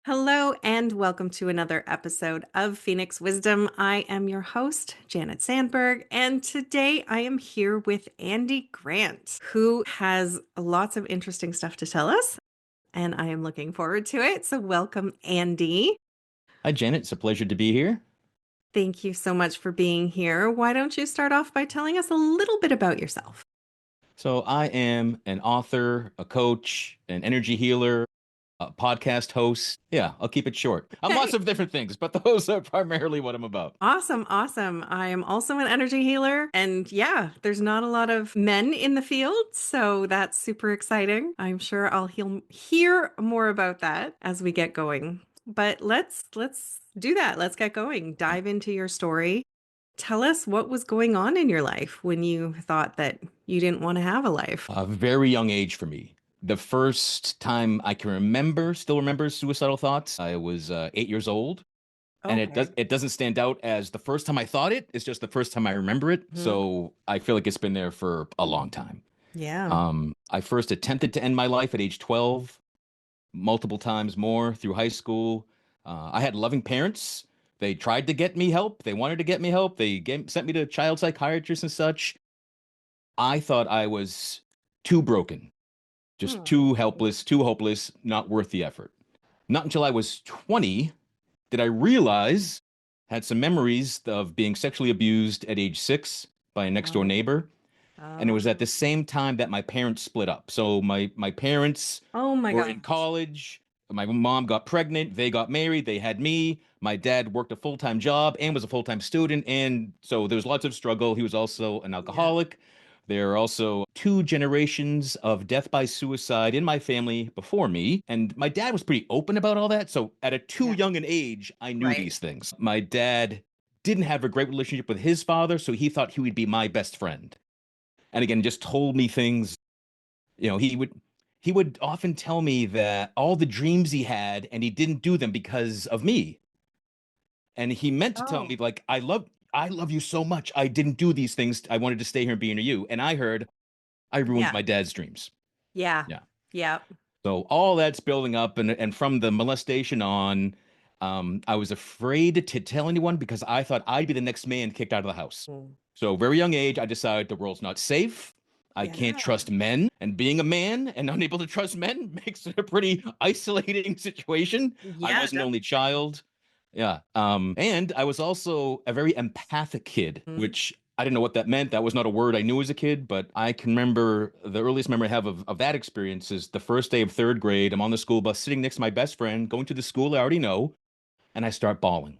Hello, and welcome to another episode of Phoenix Wisdom. I am your host, Janet Sandberg, and today I am here with Andy Grant, who has lots of interesting stuff to tell us, and I am looking forward to it. So, welcome, Andy. Hi, Janet. It's a pleasure to be here. Thank you so much for being here. Why don't you start off by telling us a little bit about yourself? So, I am an author, a coach, an energy healer, a podcast host. Yeah, I'll keep it short. I'm lots Okay. of different things, but those are primarily what I'm about. Awesome, awesome. I am also an energy healer. And yeah, there's not a lot of men in the field. So that's super exciting. I'm sure hear more about that as we get going. But let's do that. Let's get going. Dive into your story. Tell us what was going on in your life when you thought that you didn't want to have a life. A very young age for me. The first time I can still remember suicidal thoughts, I was 8 years old. And Okay. it doesn't stand out as the first time I thought it. It's just the first time I remember it. Mhm. So I feel like it's been there for a long time. Yeah. I first attempted to end my life at age 12, multiple times more through high school. I had loving parents. They tried to get me help. They wanted to get me help. Sent me to child psychiatrists and such. I thought I was too broken, just Hmm. too helpless, too hopeless, not worth the effort. Not until I was 20 did I realize, had some memories of being sexually abused at age 6 by a next door Oh. neighbor. And it was at Oh. the same time that my parents split up. So my parents Oh my were in gosh. college. My mom got pregnant. They got married. They had me. My dad worked a full-time job and was a full-time student. And so there was lots of struggle. He was also an Yeah. alcoholic. There are also two generations of death by suicide in my family before me. And my dad was pretty open about all that. So at a too Yeah. young an age, I knew Right. these things. My dad didn't have a great relationship with his father, so he thought he would be my best friend. And again, just told me things. He would often tell me that all the dreams he had and he didn't do them because of me. And he meant to tell Oh. me like I love you so much. I didn't do these things. I wanted to stay here and be near you. And I heard I ruined Yeah. my dad's dreams. Yeah. Yeah. Yeah. So all that's building up, and from the molestation on, I was afraid to tell anyone because I thought I'd be the next man kicked out of the house. Mm. So very young age, I decided the world's not safe. I can't Yeah. trust men, and being a man and unable to trust men makes it a pretty isolating situation. I Yeah, was an only child. Yeah. And I was also a very empathic kid, definitely. which I didn't know what that meant. That was not a word I knew as a kid, but I can remember the earliest memory I have of that experience is the first day of third grade. I'm on the school bus sitting next to my best friend, going to the school I already know, and I start bawling.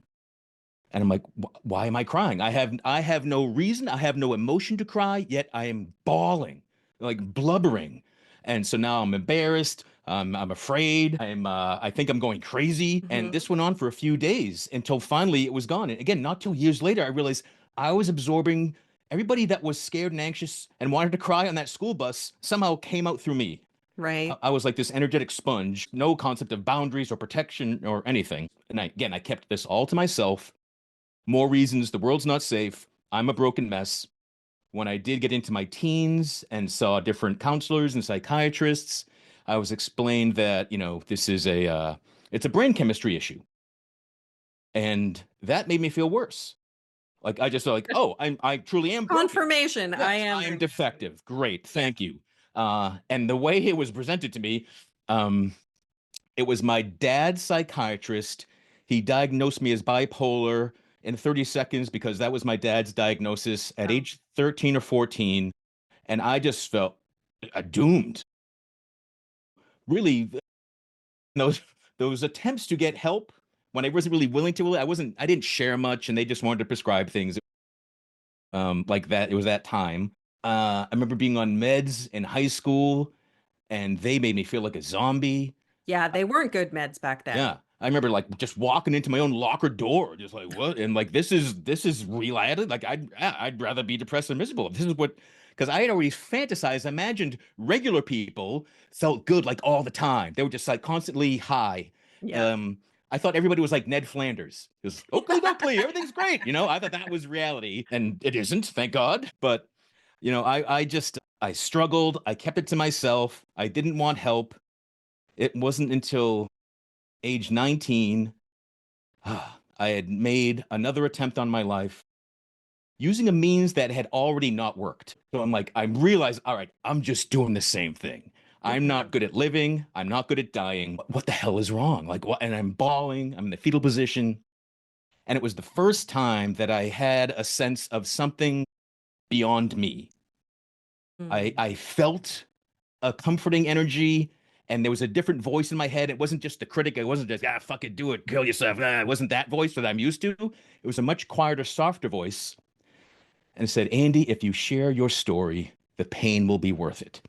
And I'm like, why am I crying? I have no reason. I have no emotion to cry, yet I am bawling, like blubbering. And so now I'm embarrassed. I'm afraid. I think I'm going crazy. And Mhm. this went on for a few days until finally it was gone. And again, not till years later, I realized I was absorbing everybody that was scared and anxious and wanted to cry on that school bus somehow came out through me. I Right. I was like this energetic sponge, no concept of boundaries or protection or anything. And again, I kept this all to myself. More reasons the world's not safe. I'm a broken mess. When I did get into my teens and saw different counselors and psychiatrists, I was explained that, this is it's a brain chemistry issue. And that made me feel worse. Like I just felt like, oh, I truly am broken. Confirmation. I Yes, am I am broken. defective. Great. Yeah. Thank you. And the way it was presented to me, um, it was my dad's psychiatrist. He diagnosed me as bipolar in 30 seconds because that was my dad's diagnosis at Oh. age 13 or 14. And I just felt doomed. Really, those those attempts to get help when I wasn't really willing to, I didn't share much and they just wanted to prescribe things like that. It was that time. I remember being on meds in high school and they made me feel like a zombie. Yeah, they weren't good meds back then. Yeah. I remember like just walking into my own locker door, just like what? And like this is reality. Like I'd rather be depressed and miserable. This is what because I had already fantasized, imagined regular people felt good like all the time. They were just like constantly high. Yeah. Um, I thought everybody was like Ned Flanders. It was Oakley Doakley, everything's great. I thought that was reality, and it isn't, thank God. But I struggled. I kept it to myself. I didn't want help. It wasn't until age 19, I had made another attempt on my life using a means that had already not worked. So I'm like, I realized, all right, I'm just doing the same thing. I'm not good at living. I'm not good at dying. What the hell is wrong? Like, what? And I'm bawling. I'm in the fetal position. And it was the first time that I had a sense of something beyond me. Mm. I felt a comforting energy, and there was a different voice in my head. It wasn't just the critic. It wasn't just, fuck it, do it, kill yourself. It wasn't that voice that I'm used to. It was a much quieter, softer voice. And it said, Andy, if you share your story, the pain will be worth it.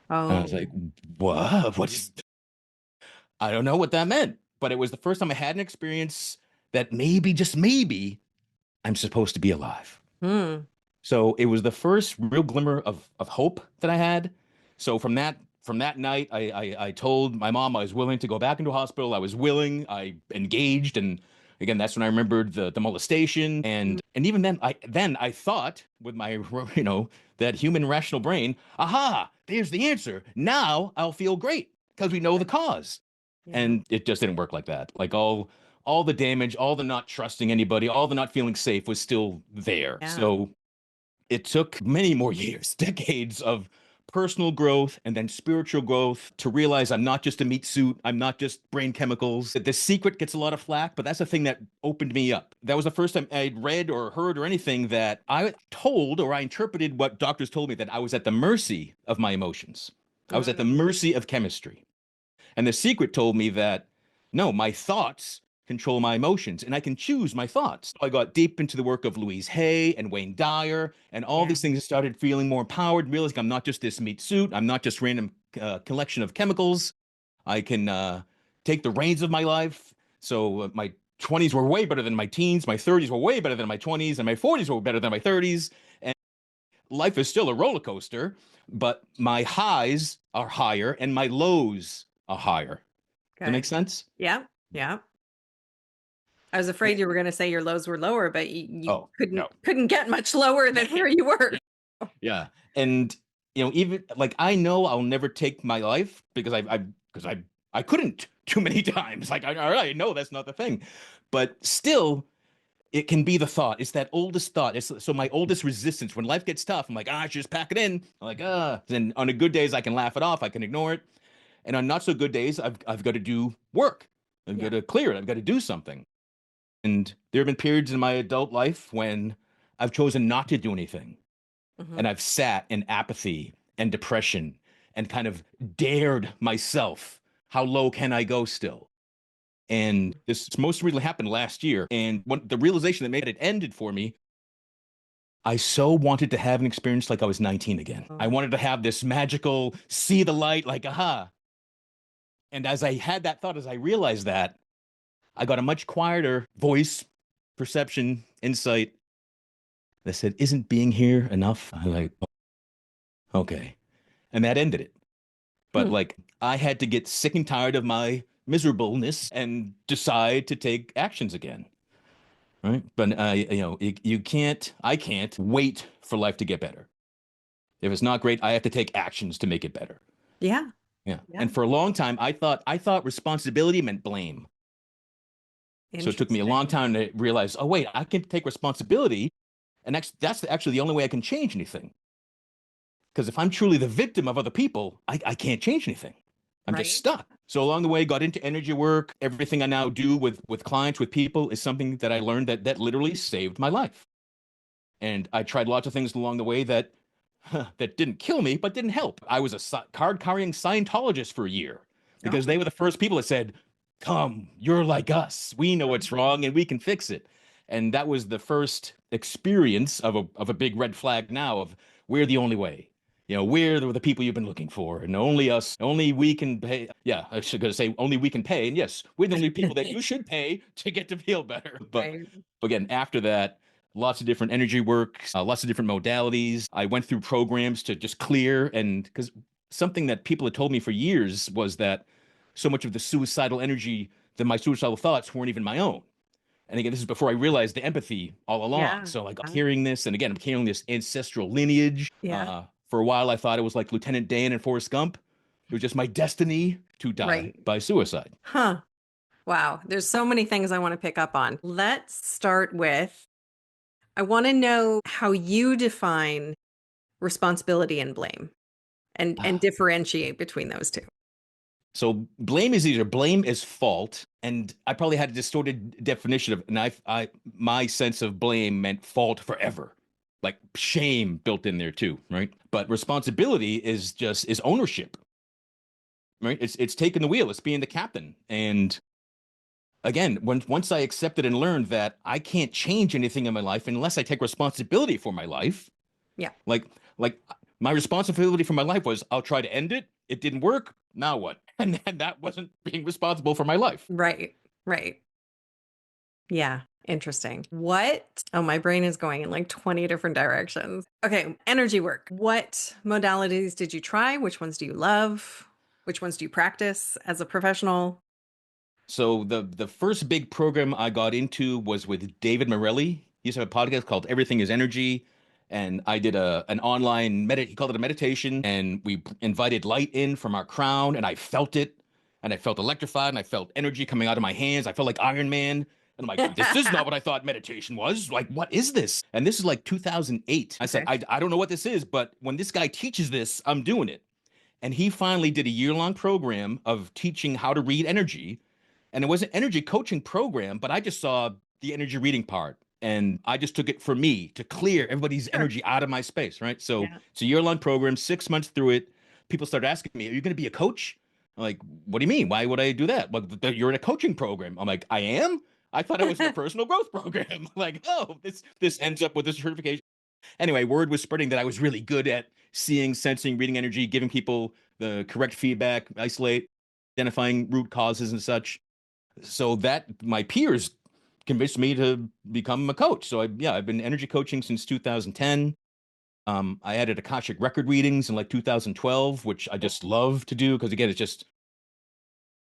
And I was like, Oh. what? What's, I don't know what that meant. But it was the first time I had an experience that maybe, just maybe, I'm supposed to be alive. Hmm. So it was the first real glimmer of hope that I had. So from that night, I told my mom I was willing to go back into a hospital. I was willing. I engaged, and again, that's when I remembered the molestation. And even then I thought with my that human rational brain, aha, there's the answer. Now I'll feel great because we know the cause. Yeah. And it just didn't work like that. Like all the damage, all the not trusting anybody, all the not feeling safe was still there. Yeah. So it took many more years, decades of personal growth and then spiritual growth to realize I'm not just a meat suit. I'm not just brain chemicals. The secret gets a lot of flack, but that's the thing that opened me up. That was the first time I'd read or heard or anything that I told or I interpreted what doctors told me, that I was at the mercy of my emotions. I was at the Mm. mercy of chemistry. And the secret told me that no, my thoughts control my emotions and I can choose my thoughts. I got deep into the work of Louise Hay and Wayne Dyer and all Yeah. these things, started feeling more empowered, realizing I'm not just this meat suit. I'm not just random collection of chemicals. I can take the reins of my life. So my 20s were way better than my teens. My 30s were way better than my 20s. And my 40s were better than my 30s. And life is still a roller coaster, but my highs are higher and my lows are higher. Does that make Okay. sense? Yeah. Yeah. I was afraid you were going to say your lows were lower, but you Oh, couldn't no. couldn't get much lower than where you were. Yeah. And even like I know I'll never take my life because I couldn't too many times. Like all right, I know that's not the thing. But still it can be the thought. It's that oldest thought. It's so my oldest resistance when life gets tough. I'm like, I should just pack it in. I'm like, Then on the good days I can laugh it off, I can ignore it. And on not so good days, I've got to do work. I've got Yeah. to clear it. I've got to do something. And there have been periods in my adult life when I've chosen not to do anything. And Hmm. I've sat in apathy and depression and kind of dared myself. How low can I go still? And this most recently happened last year. And the realization that made it ended for me, I so wanted to have an experience like I was 19 again. I Oh. wanted to have this magical see the light, like, aha. And as I had that thought, as I realized that, I got a much quieter voice, perception, insight that said, isn't being here enough? I like, okay. And that ended it. But Hmm. like, I had to get sick and tired of my miserableness and decide to take actions again. Right. But I can't wait for life to get better. If it's not great, I have to take actions to make it better. Yeah. Yeah. Yeah. And for a long time, I thought responsibility meant blame. So it took me a long Interesting. time to realize, oh, wait, I can take responsibility. And that's actually the only way I can change anything. Because if I'm truly the victim of other people, I can't change anything. I'm just Right. stuck. So along the way, got into energy work. Everything I now do with clients, with people, is something that I learned that literally saved my life. And I tried lots of things along the way that didn't kill me, but didn't help. I was a card carrying Scientologist for a year because they Oh. were the first people that said, come, you're like us. We know what's wrong and we can fix it. And that was the first experience of a big red flag now of we're the only way. We're the people you've been looking for, and only us, only we can pay. Yeah, I should go say only we can pay. And yes, we're the only people that you should pay to get to feel better. But Right. again, after that, lots of different energy work, lots of different modalities. I went through programs to just clear, and because something that people had told me for years was that so much of the suicidal energy, that my suicidal thoughts weren't even my own. And again, this is before I realized the empathy all along. Yeah. So like I'm Yeah. hearing this, and again, I'm carrying this ancestral lineage. Yeah. For a while, I thought it was like Lieutenant Dan and Forrest Gump. It was just my destiny. to die Right. by suicide. Huh. Wow. There's so many things I want to pick up on. Let's start with I want to know how you define responsibility and blame and differentiate between those two. So blame is either blame is fault, and I probably had a distorted definition of, and my sense of blame meant fault forever, like shame built in there too, right? But responsibility is ownership, right? It's taking the wheel, it's being the captain, and again, once I accepted and learned that I can't change anything in my life unless I take responsibility for my life, Yeah. like like my responsibility for my life was I'll try to end it. It didn't work. Now what? And that wasn't being responsible for my life. Right. Right. Yeah. Interesting. What? Oh, my brain is going in like 20 different directions. Okay. Energy work. What modalities did you try? Which ones do you love? Which ones do you practice as a professional? So the first big program I got into was with David Morelli. He used to have a podcast called Everything is Energy. And I did an online he called it a meditation, and we invited light in from our crown, and I felt it, and I felt electrified, and I felt energy coming out of my hands. I felt like Iron Man. And I'm like, this is not what I thought meditation was. Like, what is this? And this is like 2008. I said, Okay. I don't know what this is, but when this guy teaches this, I'm doing it. And he finally did a year-long program of teaching how to read energy, and it was an energy coaching program, but I just saw the energy reading part. And I just took it for me to clear everybody's Sure. energy out of my space, right? So Yeah. it's a year-long program, 6 months through it. People started asking me, "Are you going to be a coach?" I'm like, "What do you mean? Why would I do that?" Well, you're in a coaching program. I'm like, "I am." I thought I was in a personal growth program. Like, oh, this ends up with this certification. Anyway, word was spreading that I was really good at seeing, sensing, reading energy, giving people the correct feedback, isolate, identifying root causes and such. So that my peers convinced me to become a coach. So I've been energy coaching since 2010. I added Akashic record readings in like 2012, which I just love to do because again, it's just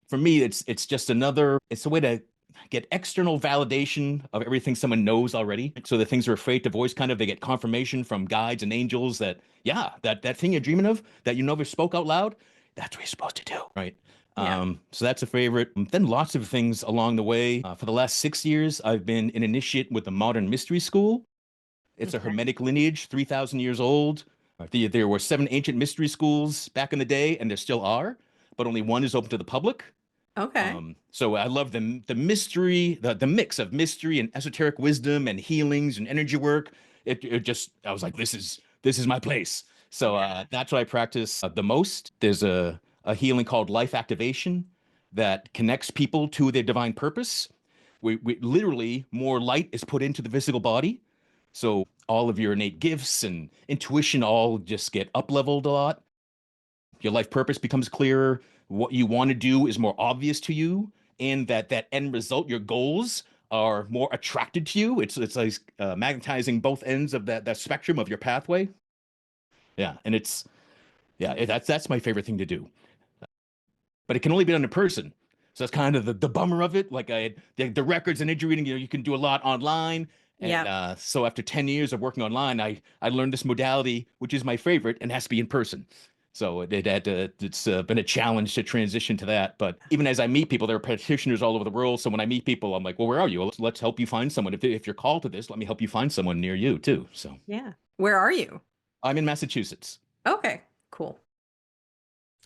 for me, it's just it's a way to get external validation of everything someone knows already. So the things they're afraid to voice, kind of, they get confirmation from guides and angels that, yeah, that thing you're dreaming of that you never spoke out loud, that's what you're supposed to do, right? Yeah. So that's a favorite. Then lots of things along the way. For the last 6 years, I've been an initiate with the Modern Mystery School. It's a Okay. Hermetic lineage, 3,000 years old. There were 7 ancient mystery schools back in the day, and there still are, but only one is open to the public. Okay. So I love the mystery, the mix of mystery and esoteric wisdom and healings and energy work. It just I was like, this is my place. So Yeah. that's what I practice the most. There's a healing called life activation that connects people to their divine purpose. We literally more light is put into the physical body, so all of your innate gifts and intuition all just get up leveled a lot. Your life purpose becomes clearer. What you want to do is more obvious to you, and that end result, your goals, are more attracted to you. It's like magnetizing both ends of that spectrum of your pathway. Yeah, and that's my favorite thing to do. But it can only be done in person. So that's kind of the bummer of it. Like the records and injury reading, you can do a lot online. And Yeah. so after 10 years of working online, I learned this modality, which is my favorite, and has to be in person. So it's been a challenge to transition to that. But even as I meet people, there are practitioners all over the world. So when I meet people, I'm like, well, where are you? Well, let's help you find someone. If you're called to this, let me help you find someone near you too. So Yeah. Where are you? I'm in Massachusetts. Okay. Cool.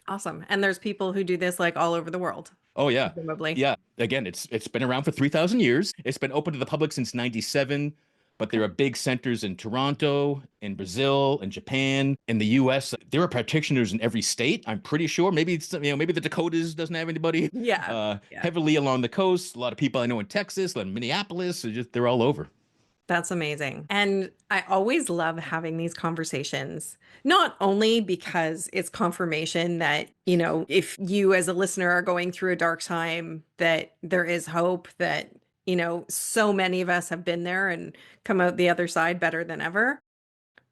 Awesome. And there's people who do this like all over the world, Oh yeah. presumably. Yeah. Again, it's been around for 3,000 years. It's been open to the public since 97, but there Okay. are big centers in Toronto, in Brazil, in Japan, in the US. There are practitioners in every state, I'm pretty sure. Maybe maybe the Dakotas doesn't have anybody. Yeah. Yeah. Heavily along the coast. A lot of people I know in Texas, like Minneapolis, they're all over. That's amazing. And I always love having these conversations, not only because it's confirmation that, if you as a listener are going through a dark time, that there is hope, that, so many of us have been there and come out the other side better than ever.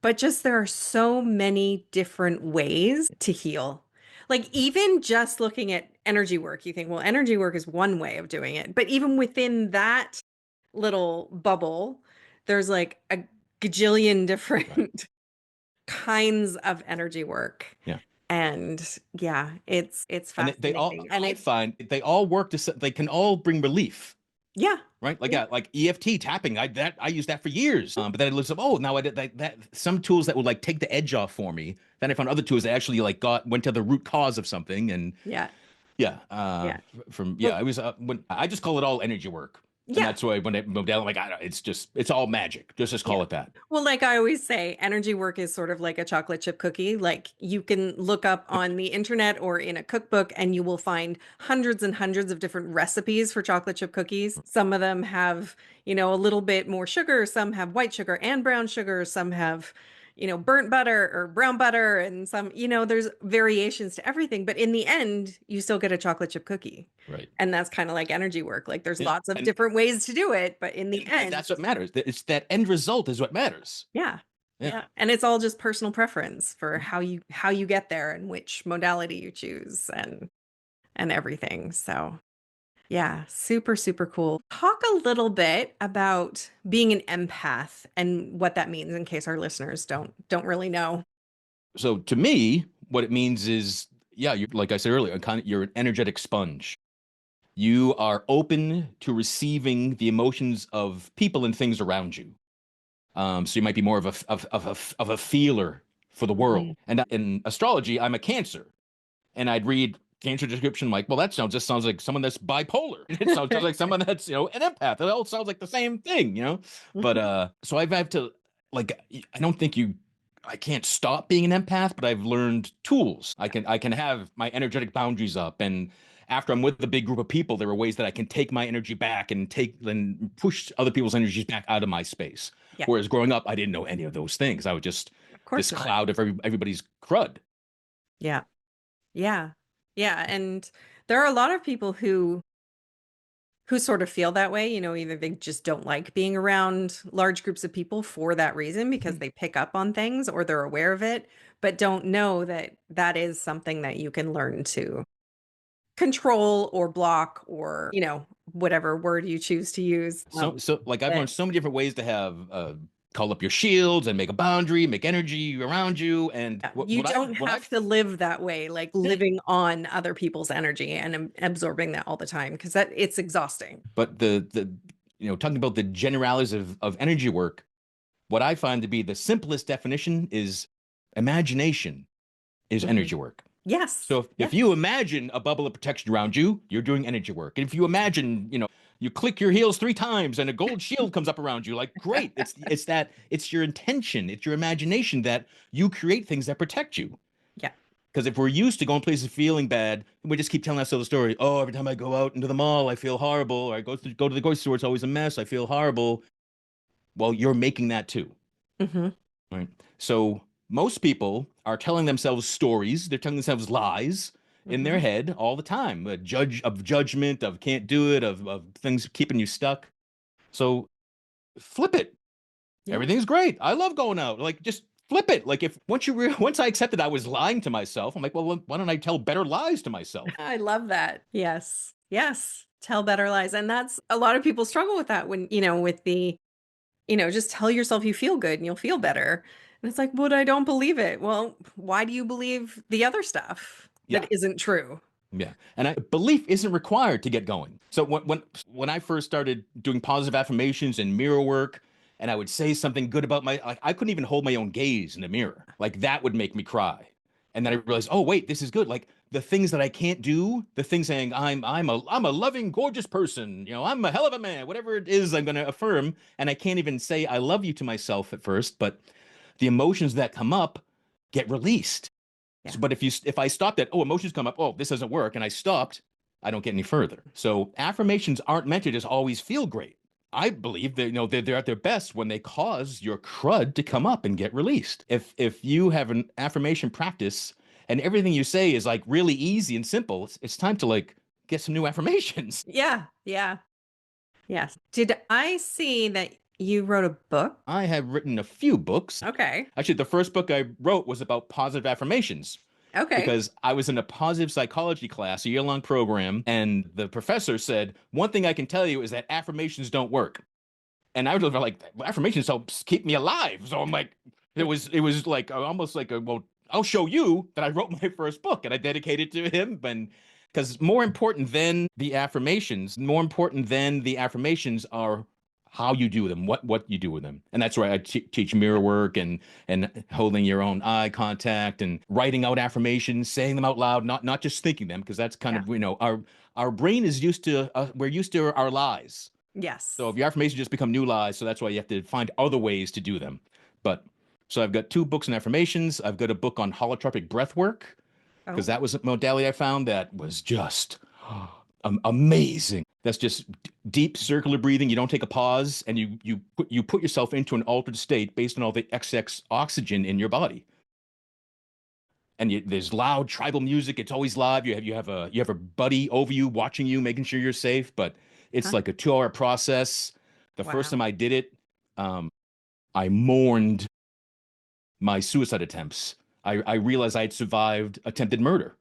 But just there are so many different ways to heal. Like even just looking at energy work, you think, well, energy work is one way of doing it. But even within that little bubble, there's like a gajillion Right. different kinds of energy work. Yeah. And yeah, it's And they all, fascinating. And I it find they all work to, they can all bring relief. yeah. Right, Yeah. like EFT tapping. I used that for years. But then it looks like, oh, now I did that some tools that would like take the edge off for me. Then I found other tools that actually like went to the root cause of something. And Yeah. yeah, Yeah. from Well, yeah, it was when I just call it all energy work, and yeah. that's why when it moved down, I'm like, it's all magic. Just Yeah. call it that. Well, like I always say, energy work is sort of like a chocolate chip cookie. Like you can look up on the internet or in a cookbook and you will find hundreds and hundreds of different recipes for chocolate chip cookies. Some of them have, a little bit more sugar, some have white sugar and brown sugar, some have, burnt butter or brown butter, and some, there's variations to everything. But in the end, you still get a chocolate chip cookie. Right. And that's kind of like energy work. Like there's Yeah, lots of different ways to do it, but in the and end, that's what matters. It's that end result is what matters. yeah. Yeah. Yeah. And it's all just personal preference for how you get there and which modality you choose and everything. So, yeah, super super cool. Talk a little bit about being an empath and what that means in case our listeners don't really know. So to me, what it means is, yeah, you like I said earlier, you're an energetic sponge. You are open to receiving the emotions of people and things around you. So you might be more of a feeler for the Mhm. world. And in astrology, I'm a Cancer, and I'd read Cancer description like, well, that sounds like someone that's bipolar. It sounds just like someone that's an empath. It all sounds like the same thing. But Mhm. so I've had to like, I don't think you. I can't stop being an empath, but I've learned tools. I can have my energetic boundaries up, and after I'm with a big group of people, there are ways that I can take my energy back and push other people's energies back out of my space. Yeah, Whereas growing up, I didn't know any of those things. I was just of this course not. cloud of everybody's crud. Yeah. Yeah. Yeah, and there are a lot of people who sort of feel that way, either they just don't like being around large groups of people for that reason because they pick up on things or they're aware of it, but don't know that that is something that you can learn to control or block or, whatever word you choose to use. So like I've But learned so many different ways to have call up your shields and make a boundary, make energy around you. And yeah, what you what I don't what have I've to live that way, like yeah, living on other people's energy and absorbing that all the time because that it's exhausting. but the talking about the generalities of energy work, what I find to be the simplest definition is imagination is Mhm. energy work. Yes. So if you Yes. imagine a bubble of protection around you, you're doing energy work. And if you imagine, you click your heels 3 times and a gold shield comes up around you, like great. It's your intention, it's your imagination that you create things that protect you. Yeah. Because if we're used to going places feeling bad, we just keep telling ourselves the story. Oh, every time I go out into the mall, I feel horrible. Or I go to the grocery store, it's always a mess. I feel horrible. Well, you're making that too. Hmm. Right. So most people are telling themselves stories. They're telling themselves lies in their Hmm. head all the time. A judgment, of can't do it, of things keeping you stuck. So flip it. Yeah. Everything's great. I love going out. Like just flip it. Like if once I accepted I was lying to myself, I'm like, well, why don't I tell better lies to myself? I love that. Yes. Yes. Tell better lies. And that's a lot of people struggle with that when, with the, just tell yourself you feel good and you'll feel better. And it's like, but I don't believe it. Well, why do you believe the other stuff that Yeah. isn't true? Yeah, and belief isn't required to get going. So when I first started doing positive affirmations and mirror work, and I would say something good about like I couldn't even hold my own gaze in the mirror. Like that would make me cry. And then I realized, oh wait, this is good. Like the things that I can't do, the things saying I'm a loving, gorgeous person. I'm a hell of a man. Whatever it is, I'm going to affirm, and I can't even say I love you to myself at first. But the emotions that come up get released. Yeah. So, but if I stopped at, oh, emotions come up, oh, this doesn't work, and I stopped, I don't get any further. So affirmations aren't meant to just always feel great. I believe that they're at their best when they cause your crud to come up and get released. If you have an affirmation practice and everything you say is like really easy and simple, it's time to like get some new affirmations. Yeah. Yeah. Yes. Did I see that you wrote a book? I have written a few books. Okay. Actually, the first book I wrote was about positive affirmations, Okay. because I was in a positive psychology class, a year-long program, and the professor said, one thing I can tell you is that affirmations don't work. And I was like, affirmations help keep me alive. So I'm like, it was like almost like a, well, I'll show you that I wrote my first book and I dedicated to him. And because more important than the affirmations are how you do them, what you do with them. And that's why I teach mirror work and holding your own eye contact and writing out affirmations, saying them out loud, not just thinking them, because that's kind Yeah. of, our brain is used to we're used to our lies. So Yes. if your affirmations just become new lies, so that's why you have to find other ways to do them. But so I've got two books on affirmations. I've got a book on holotropic breath work because Oh, that was a modality I found that was just amazing. That's just deep circular breathing. You don't take a pause, and you put yourself into an altered state based on all the excess oxygen in your body. And there's loud tribal music. It's always live. You have a buddy over you watching you, making sure you're safe. But it's huh. like a 2 hour process. The first time Wow. I did it, I mourned my suicide attempts. I realized I had survived attempted murder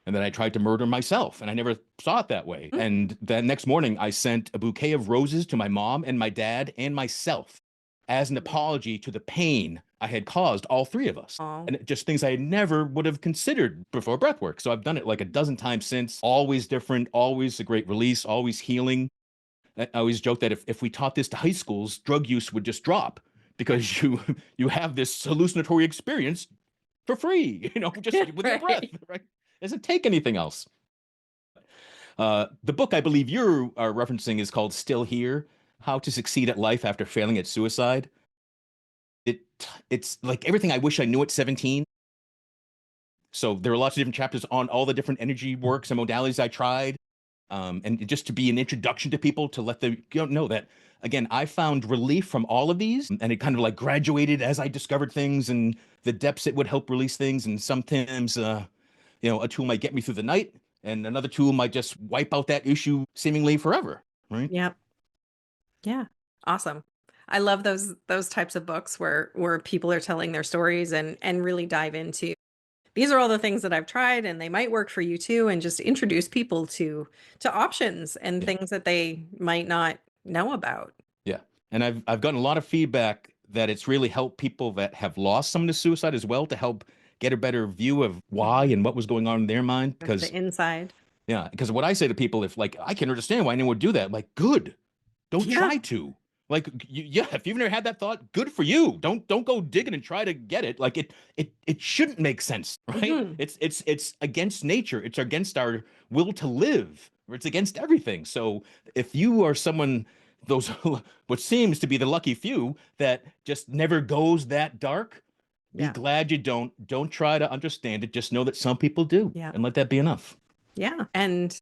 and that I tried to murder myself. And I never saw it that way. Mm. And that next morning, I sent a bouquet of roses to my mom and my dad and myself as an apology to the pain I had caused all three of us. Oh, And just things I never would have considered before breathwork. So I've done it like a dozen times since. Always different, always a great release, always healing. I always joke that if we taught this to high schools, drug use would just drop because you have this hallucinatory experience for free, just with your breath, right. right? It doesn't take anything else. The book I believe you are referencing is called Still Here: How to Succeed at Life After Failing at Suicide. It it's like everything I wish I knew at 17. So there are lots of different chapters on all the different energy works and modalities I tried. And just to be an introduction to people to let them know that again, I found relief from all of these, and it kind of like graduated as I discovered things and the depths it would help release things. And sometimes, a tool might get me through the night, and another tool might just wipe out that issue seemingly forever, right? Yep. Yeah. Awesome. I love those types of books where people are telling their stories and really dive into these are all the things that I've tried and they might work for you too, and just introduce people to options and Yeah, things that they might not know about. yeah. And I've gotten a lot of feedback that it's really helped people that have lost someone to suicide as well to help get a better view of why Mhm. and what was going on in their mind. That's the inside. Yeah, because what I say to people, if like I can understand why anyone would do that, like good, don't Yeah. try to. Like yeah, if you've never had that thought, good for you. Don't go digging and try to get it. Like it shouldn't make sense, right? Hmm. It's against nature. It's against our will to live. Or it's against everything. So if you are someone those what seems to be the lucky few that just never goes that dark, be Yeah. glad you don't try to understand it. Just know that some people do, Yeah. and let that be enough. Yeah. And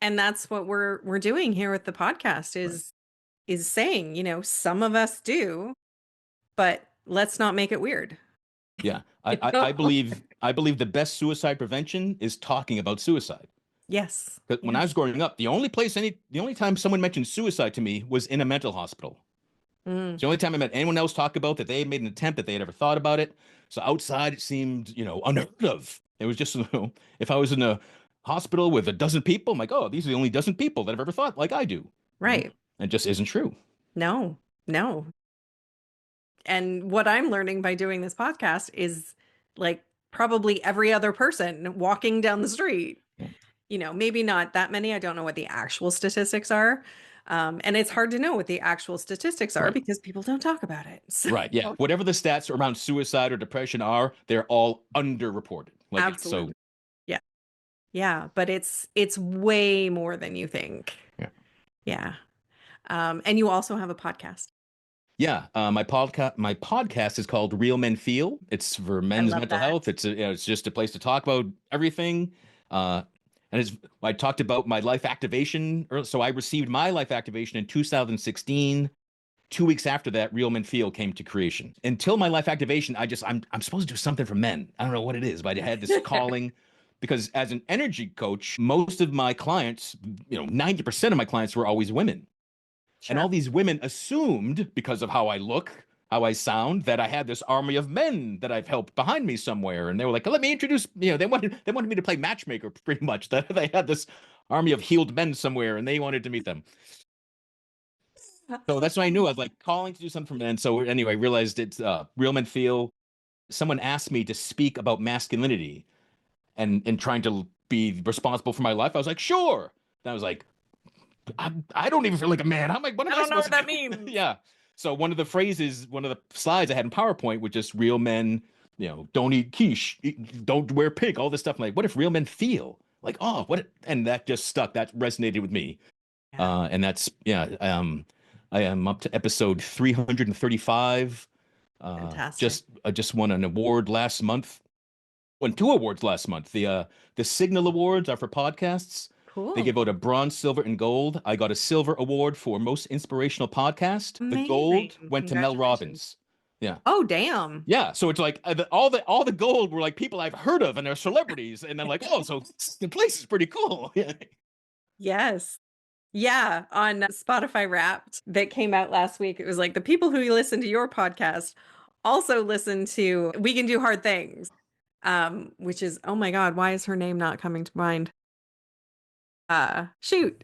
that's what we're doing here with the podcast Right. is saying, some of us do, but let's not make it weird. Yeah, You I, I know? I believe I believe the best suicide prevention is talking about suicide. Yes. Because when I was Yes. growing up, the only time someone mentioned suicide to me was in a mental hospital. Mm, It's the only time I met anyone else talk about that they had made an attempt that they had ever thought about it. So outside, it seemed unheard of. It was just if I was in a hospital with a dozen people, I'm like, oh, these are the only dozen people that have ever thought like I do, right? right. It just isn't true. No. No. And what I'm learning by doing this podcast is like probably every other person walking down the street. Yeah. Maybe not that many. I don't know what the actual statistics are. And it's hard to know what the actual statistics are Right. because people don't talk about it. So, Right. Yeah. Whatever the stats around suicide or depression are, they're all underreported. Like so. absolutely. Yeah. Yeah. But it's way more than you think. Yeah. Yeah. And you also have a podcast. Yeah. My podcast is called Real Men Feel. It's for I men's love mental that. health. It's just a place to talk about everything. Uh, and I talked about my life activation. So I received my life activation in 2016. 2 weeks after that, Real Men Feel came to creation. Until my life activation, I'm supposed to do something for men. I don't know what it is, but I had this calling because as an energy coach, most of my clients, 90% of my clients were always women. And all Sure. these women assumed because of how I look, how I sound, that I had this army of men that I've helped behind me somewhere. And they were like, let me introduce, they wanted me to play matchmaker pretty much. That they had this army of healed men somewhere and they wanted to meet them. So that's when I knew I was like calling to do something for men. So anyway, I realized it's Real Men Feel. someone asked me to speak about masculinity and trying to be responsible for my life, I was like, sure. Then I was like, I don't even feel like a man. I'm like, what am I I don't know supposed what to that do? means. Yeah. So one of the phrases, one of the slides I had in PowerPoint was just real men, don't eat quiche, don't wear pink, all this stuff. I'm like, what if real men feel? Like, oh, what? And that just stuck. That resonated with me. Yeah, And that's, yeah, I am up to episode 335. fantastic. Just won an award last month. Won two awards last month. The Signal Awards are for podcasts. They Cool. give out a bronze, silver, and gold. I got a silver award for most inspirational podcast. The gold Amazing. went to Mel Congratulations. Robbins. Yeah. Oh, damn. Yeah, so it's like all the gold were like people I've heard of and they're celebrities, and then like, oh, so the place is pretty cool. Yeah, Yes. Yeah, on Spotify Wrapped that came out last week, it was like the people who listen to your podcast also listen to We Can Do Hard Things, which is, oh my God, why is her name not coming to mind? Shoot,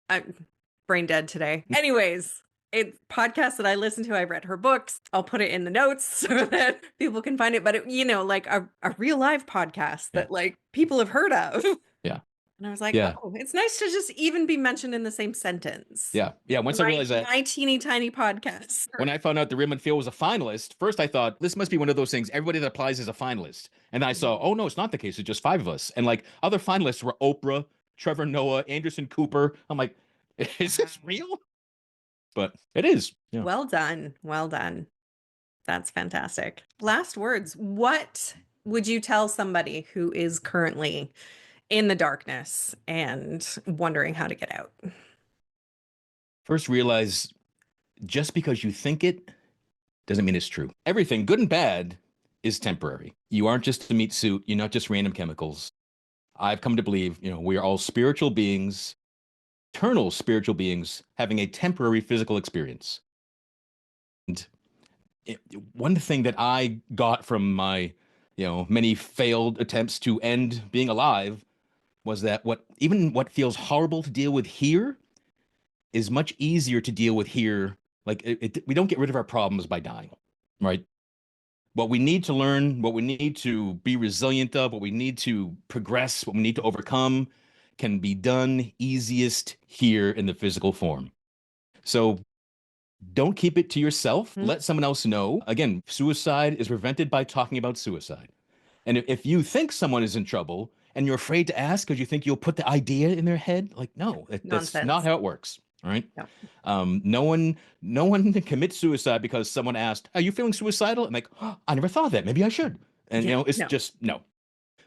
I'm brain dead today. Anyways, it's podcasts that I listen to. I've read her books. I'll put it in the notes so that people can find it. But like a real live podcast yeah, that like people have heard of. yeah, And I was like, yeah, oh, it's nice to just even be mentioned in the same sentence. yeah, yeah. Once I My realized that, my teeny tiny podcast. when I found out the Raymond Field was a finalist, first I thought this must be one of those things everybody that applies is a finalist, and then I saw, oh no, it's not the case. It's just five of us, and like other finalists were Oprah, Trevor Noah, Anderson Cooper. I'm like, is this Wow. real? But it is. Yeah. Well done. Well done. That's fantastic. Last words. What would you tell somebody who is currently in the darkness and wondering how to get out? First, realize just because you think it doesn't mean it's true. Everything, good and bad, is temporary. You aren't just a meat suit. You're not just random chemicals. I've come to believe, we are all spiritual beings, eternal spiritual beings, having a temporary physical experience. And one thing that I got from my, many failed attempts to end being alive was that what feels horrible to deal with here is much easier to deal with here. Like we don't get rid of our problems by dying, right? What we need to learn, what we need to be resilient of, what we need to progress, what we need to overcome can be done easiest here in the physical form. So don't keep it to yourself. Hmm? Let someone else know. Again, suicide is prevented by talking about suicide. And if you think someone is in trouble and you're afraid to ask because you think you'll put the idea in their head, like, no, that's not Nonsense. how it works. All right. No. No one commits suicide because someone asked, "Are you feeling suicidal?" And like, oh, I never thought of that. Maybe I should. And Yeah. it's No. just no.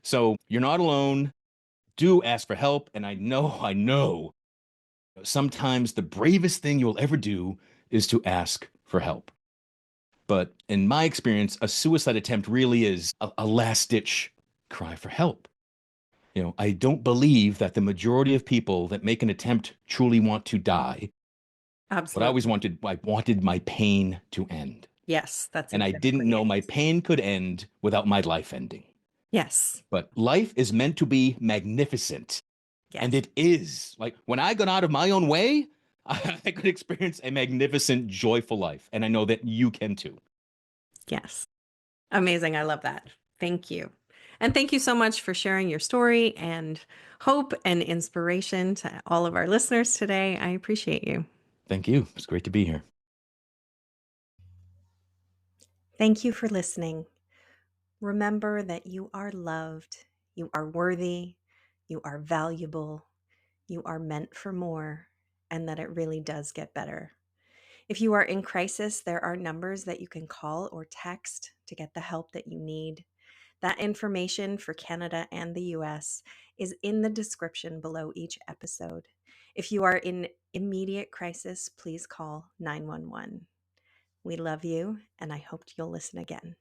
So you're not alone. Do ask for help. And I know, sometimes the bravest thing you'll ever do is to ask for help. But in my experience, a suicide attempt really is a last ditch cry for help. I don't believe that the majority of people that make an attempt truly want to die. But Absolutely. I wanted my pain to end. Yes, that's And I didn't exactly know it. my pain could end without my life ending. Yes. But life is meant to be magnificent. And Yes. it is. Like when I got out of my own way, I could experience a magnificent, joyful life. And I know that you can too. Yes. Amazing. I love that. Thank you. And thank you so much for sharing your story and hope and inspiration to all of our listeners today. I appreciate you. Thank you. It's great to be here. Thank you for listening. Remember that you are loved, you are worthy, you are valuable, you are meant for more, and that it really does get better. If you are in crisis, there are numbers that you can call or text to get the help that you need. That information for Canada and the US is in the description below each episode. If you are in immediate crisis, please call 911. We love you, and I hope you'll listen again.